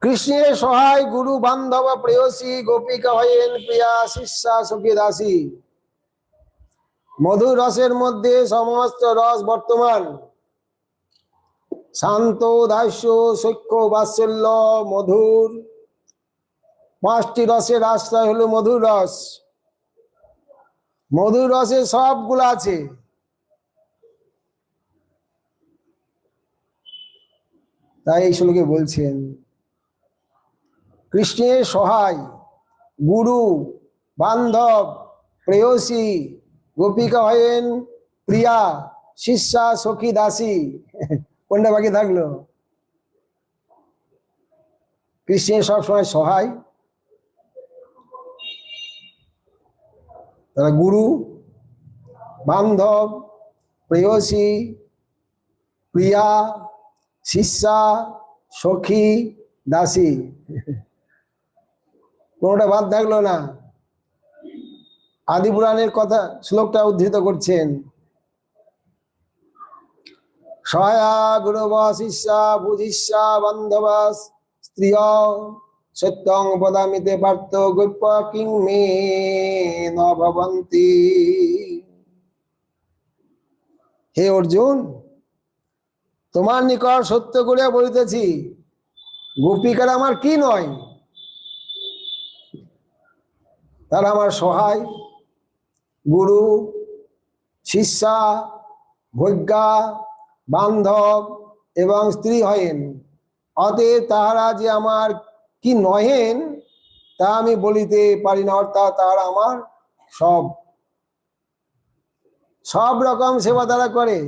কৃষ্ণের সহায় গুরু বান্ধব প্রেয়সী গোপিকা হয়েন প্রিয়া শিষ্যা সখী দাসী। মধুর রসের মধ্যে সমস্ত রস বর্তমান। শান্ত দাস্য সখ্য বাৎসল্য মধুর, পাঁচটি রসের আশ্রয় হলো মধুর রস। মধুর রসে সবগুলো আছে। তাই এই শ্লোকে বলছেন কৃষ্ণের সহায় গুরু বান্ধব প্রেয়সী গোপিকা হয়েন প্রিয়া শিষ্যা সখী দাসী। কোনটা বাকি থাকলো? কৃষ্ণের সবসময় সহায়, তারা গুরু বান্ধব প্রেয়সী প্রিয়া শিষ্যা সখী দাসী। কোনটা বাদ থাকলো না। আদি পুরাণের কথা শ্লোকটা উদ্ধৃত করছেন। সহায়া গুরুব শিষ্যা বুধিষ্যা বান্ধবা স্ত্রিয় সত্যং বদামিতে পার্থ গৈপ্য কিং মে ন ভবন্তি। হে অর্জুন, তোমার নিকট সত্য করিয়া বলিতেছি, গোপিকারা আমার কি নয়, তারা আমার সহায় গুরু শিষ্যা ভোগ্যা বান্ধব এবং স্ত্রী হয়েন। অতএব তাহারা যে আমার কি নহেন তা আমি বলিতে পারি না। অর্থাৎ তাহারা আমার সব রকম সেবা তারা করে।